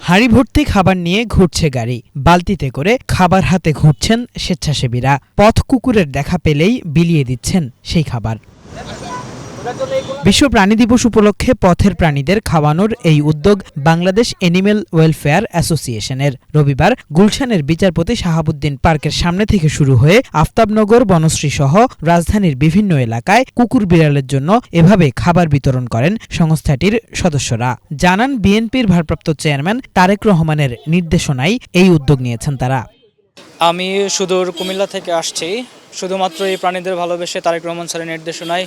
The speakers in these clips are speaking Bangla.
হাঁড়ি ভর্তি খাবার নিয়ে ঘুরছে গাড়ি, বালতিতে করে খাবার হাতে ঘুরছেন স্বেচ্ছাসেবীরা। পথ কুকুরের দেখা পেলেই বিলিয়ে দিচ্ছেন সেই খাবার। বিশ্ব প্রাণী দিবস উপলক্ষে পথের প্রাণীদের খাওয়ানোর এই উদ্যোগ বাংলাদেশ এনিম্যাল ওয়েলফেয়ার অ্যাসোসিয়েশনের। রবিবার গুলশানের বিচারপতি শাহাবুদ্দিন পার্কের সামনে থেকে শুরু হয়ে আফতাবনগর, বনশ্রী সহ রাজধানীর বিভিন্ন এলাকায় কুকুর বিড়ালের জন্য এভাবে খাবার বিতরণ করেন সংস্থাটির সদস্যরা। জানান বিএনপির ভারপ্রাপ্ত চেয়ারম্যান তারেক রহমানের নির্দেশনায় এই উদ্যোগ নিয়েছেন তারা। আমি সুদূর কুমিল্লা থেকে আসছি, শুধুমাত্র এই প্রাণীদের ভালোবেসে তারেক রহমান স্যারের নির্দেশনায়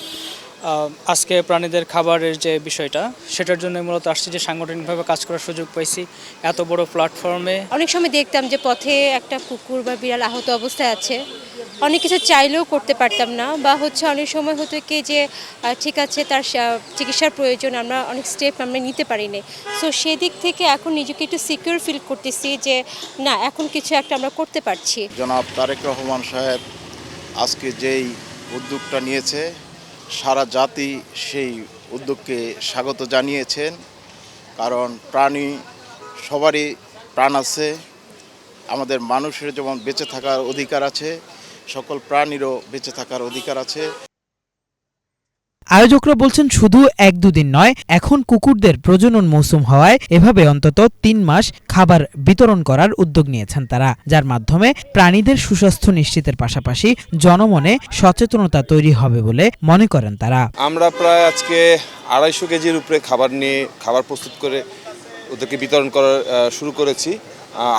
আজকে প্রাণীদের খাবারের যে বিষয়টা, সেটার জন্য মূলত আসছি, যে সাংগঠনিকভাবে কাজ করার সুযোগ পাইছি এত বড় প্ল্যাটফর্মে। অনেক সময় দেখতাম যে পথে একটা কুকুর বা বিড়াল আহত অবস্থায় আছে, অনেক কিছু চাইলেও করতে পারতাম না, বা অনেক সময় হতো কি যে ঠিক আছে তার চিকিৎসার প্রয়োজন, আমরা অনেক স্টেপ আমরা নিতে পারিনি। সো সেদিক থেকে এখন নিজেকে একটু সিকিউর ফিল করতেছি যে না, এখন কিছু একটা আমরা করতে পারছি। জনাব তারেক রহমান সাহেব আজকে যেই উদ্যোগটা নিয়েছে, সারা জাতি সেই উদ্যোগকে স্বাগত জানিয়েছেন। কারণ প্রাণী সবারই প্রাণ আছে, আমাদের মানুষের যেমন বেঁচে থাকার অধিকার আছে, সকল প্রাণীরও বেঁচে থাকার অধিকার আছে। আয়োজকরা বলছেন শুধু 1-2 দিন নয়, এখন কুকুরদের প্রজনন মৌসুম হওয়ায় এভাবে অন্তত 3 মাস খাবার বিতরণ করার উদ্যোগ নিয়েছেন তারা, যার মাধ্যমে প্রাণীদের সুস্বাস্থ্য নিশ্চিতের পাশাপাশি জনমনে সচেতনতা তৈরি হবে বলে মনে করেন তারা। আমরা প্রায় আজকে 250 কেজির উপরে খাবার নিয়ে খাবার প্রস্তুত করে ওদেরকে বিতরণ করা শুরু করেছি।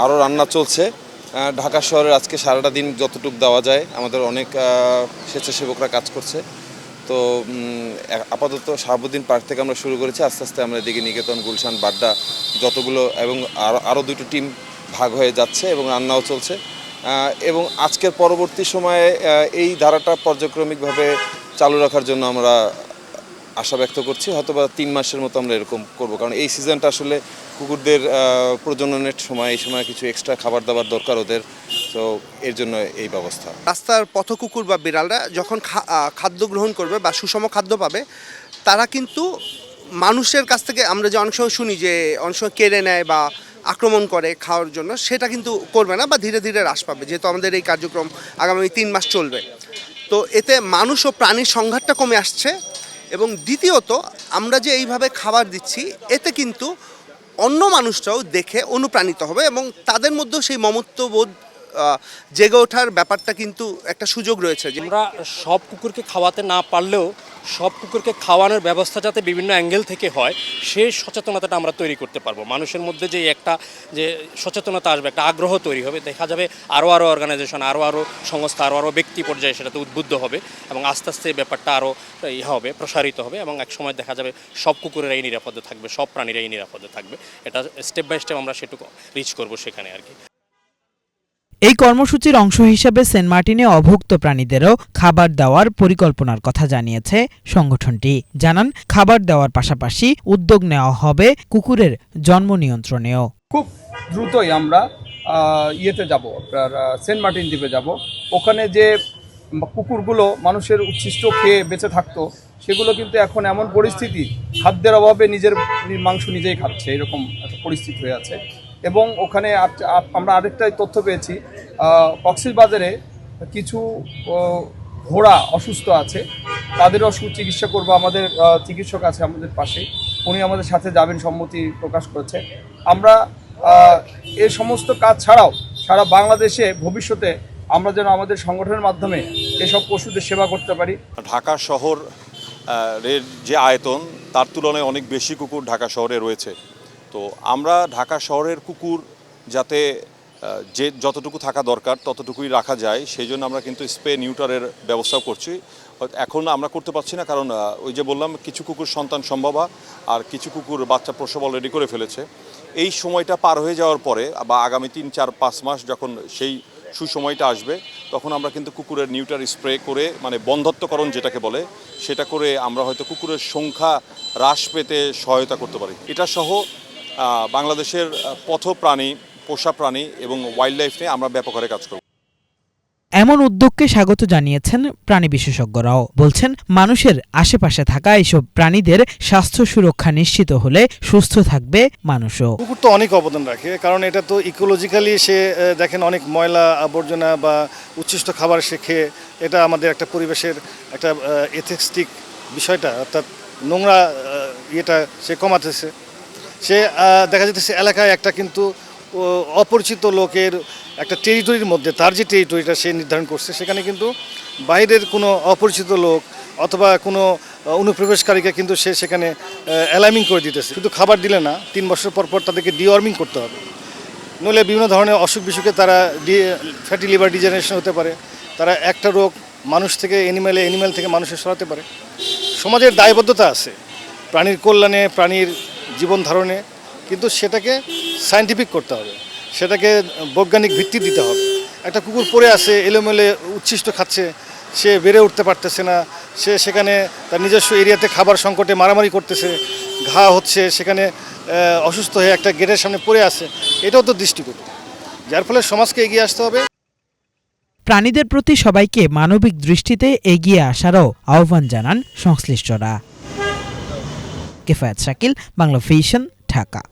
আরও রান্না চলছে। ঢাকা শহরের আজকে সারাটা দিন যতটুকু দেওয়া যায়, আমাদের অনেক স্বেচ্ছাসেবকরা কাজ করছে। তো আপাতত শাহাবুদ্দিন পার্ক থেকে আমরা শুরু করেছি, আস্তে আস্তে আমরা এদিকে নিকেতন, গুলশান, বাড্ডা যতগুলো, এবং আরও 2টো টিম ভাগ হয়ে যাচ্ছে এবং রান্নাও চলছে। এবং আজকের পরবর্তী সময়ে এই ধারাটা পর্যায়ক্রমিকভাবে চালু রাখার জন্য আমরা আশা ব্যক্ত করছি। হয়তোবা 3 মাসের মতো আমরা এরকম করব, কারণ এই সিজনটা আসলে কুকুরদের প্রজননের সময়, এই সময় কিছু এক্সট্রা খাবার দাবার দরকার ওদের, তো এর জন্য এই ব্যবস্থা। রাস্তার পথকুকুর বা বিড়ালরা যখন খাদ্য গ্রহণ করবে বা সুষম খাদ্য পাবে, তারা কিন্তু মানুষের কাছ থেকে, আমরা যে অনেক সময় শুনি যে অনেক সময় কেড়ে নেয় বা আক্রমণ করে খাওয়ার জন্য, সেটা কিন্তু করবে না বা ধীরে ধীরে হ্রাস পাবে, যেহেতু আমাদের এই কার্যক্রম আগামী 3 মাস চলবে। তো এতে মানুষ ও প্রাণীর সংঘাতটা কমে আসছে। এবং দ্বিতীয়ত, আমরা যে এইভাবে খাবার দিচ্ছি, এতে কিন্তু অন্য মানুষরাও দেখে অনুপ্রাণিত হবে এবং তাদের মধ্যেও সেই মমত্ববোধ জেগে ওঠার ব্যাপারটা কিন্তু একটা সুযোগ রয়েছে। আমরা সব কুকুরকে খাওয়াতে না পারলেও সব কুকুরকে খাওয়ানোর ব্যবস্থা যাতে বিভিন্ন অ্যাঙ্গেল থেকে হয়, সেই সচেতনতাটা আমরা তৈরি করতে পারবো। মানুষের মধ্যে যে সচেতনতা আসবে, একটা আগ্রহ তৈরি হবে, দেখা যাবে আরও অর্গানাইজেশন, আরও সংস্থা, আরও ব্যক্তি পর্যায়ে সেটাতে উদ্বুদ্ধ হবে এবং আস্তে আস্তে এই ব্যাপারটা আরও হবে, প্রসারিত হবে এবং এক সময় দেখা যাবে সব কুকুরেরাই নিরাপদে থাকবে, সব প্রাণীরাই নিরাপদে থাকবে। এটা স্টেপ বাই স্টেপ আমরা সেটুকু রিচ করবো সেখানে আর কি। এই কর্মসূচির অংশ হিসেবে সেন্ট মার্টিনে অভুক্ত প্রাণীদেরও খাবার দেওয়ার পরিকল্পনার কথা জানিয়েছে সংগঠনটি। জানান, খাবার দেওয়ার পাশাপাশি উদ্যোগ নেওয়া হবে কুকুরের জন্ম নিয়ন্ত্রণেও। খুব দ্রুতই আমরা ইয়েতে যাব, আপনার সেন্ট মার্টিন দ্বীপে যাব। ওখানে যে কুকুরগুলো মানুষের উচ্ছিষ্ট খেয়ে বেঁচে থাকতো, সেগুলো কিন্তু এখন এমন পরিস্থিতি, খাদ্যের অভাবে নিজের মাংস নিজেই খাচ্ছে, এরকম একটা পরিস্থিতি হয়ে আছে। এবং ওখানে আমরা আরেকটা তথ্য পেয়েছি, কক্সবাজারে কিছু ঘোড়া অসুস্থ আছে, তাদেরও সুচিকিৎসা করবো। আমাদের চিকিৎসক আছে আমাদের পাশে, উনি আমাদের সাথে যাবেন, সম্মতি প্রকাশ করেছে। আমরা এই সমস্ত কাজ ছাড়াও সারা বাংলাদেশে ভবিষ্যতে আমরা যেন আমাদের সংগঠনের মাধ্যমে এসব পশুদের সেবা করতে পারি। ঢাকা শহর এর যে আয়তন, তার তুলনায় অনেক বেশি কুকুর ঢাকা শহরে রয়েছে। তো আমরা ঢাকা শহরের কুকুর যাতে যে যতটুকু থাকা দরকার ততটুকুই রাখা যায়, সেই জন্য আমরা কিন্তু স্প্রে নিউটারের ব্যবস্থাও করছি। এখন আমরা করতে পারছি না, কারণ ওই যে বললাম, কিছু কুকুর সন্তান সম্ভবা আর কিছু কুকুর বাচ্চা প্রসব অলরেডি করে ফেলেছে। এই সময়টা পার হয়ে যাওয়ার পরে বা আগামী 3-4-5 মাস যখন সেই সুসময়টা আসবে, তখন আমরা কিন্তু কুকুরের নিউটার স্প্রে করে, মানে বন্ধ্যত্বকরণ যেটাকে বলে, সেটা করে আমরা হয়তো কুকুরের সংখ্যা হ্রাস পেতে সহায়তা করতে পারি। এটা সহ বাংলাদেশের পথ প্রাণী, পোষা প্রাণী এবং ওয়াইল্ড লাইফ নিয়ে আমরা ব্যাপক হারে কাজ করব। এমন উদ্যোগকে স্বাগত জানিয়েছেন প্রাণী বিশেষজ্ঞরাও। বলছেন, মানুষের আশেপাশে থাকা এসব প্রাণীদের স্বাস্থ্য সুরক্ষা নিশ্চিত হলে সুস্থ থাকবে মানুষও। কুকুর তো অনেক অবদান রাখে, কারণ এটা তো ইকোলজিক্যালি সে দেখেন অনেক ময়লা আবর্জনা বা উচ্ছিষ্ট খাবার সে খেয়ে, এটা আমাদের একটা পরিবেশের একটা এথিক্সটিক বিষয়টা, অর্থাৎ নোংরা ইয়েটা সে কমাতেছে। সে দেখা যেতেছে এলাকায় একটা কিন্তু অপরিচিত লোকের একটা টেরিটরির মধ্যে তার যে টেরিটরিটা সে নির্ধারণ করছে, সেখানে কিন্তু বাইরের কোনো অপরিচিত লোক অথবা কোনো অনুপ্রবেশকারীকে কিন্তু সে সেখানে অ্যালার্মিং করে দিতেছে। শুধু খাবার দিলে না, 3 বছর পর পর তাদেরকে ডিওয়ার্মিং করতে হবে, নইলে বিভিন্ন ধরনের অসুখ বিসুখে তারা ফ্যাটি লিভার ডিজেনারেশন হতে পারে। তারা একটা রোগ মানুষ থেকে অ্যানিম্যাল থেকে মানুষে সরাতে পারে। সমাজের দায়বদ্ধতা আছে প্রাণীর কল্যাণে, প্রাণীর জীবন ধারণে, কিন্তু সেটাকে সায়েন্টিফিক করতে হবে, সেটাকে বৈজ্ঞানিক ভিত্তি দিতে হবে। একটা কুকুর পড়ে আছে, এলোমেলে উচ্ছিষ্ট খাচ্ছে, সে বেড়ে উঠতে পারতেছে না, সে সেখানে তার নিজস্ব এরিয়াতে খাবার সংকটে মারামারি করতেছে, ঘা হচ্ছে, সেখানে অসুস্থ হয়ে একটা গেটের সামনে পড়ে আছে, এটাও তো দৃষ্টিকটু, যার ফলে সমাজকে এগিয়ে আসতে হবে। প্রাণীদের প্রতি সবাইকে মানবিক দৃষ্টিতে এগিয়ে আসারও আহ্বান জানান সংশ্লিষ্টরা। কিফায়েত শাকিল, বাংলা ভিশন, ঢাকা।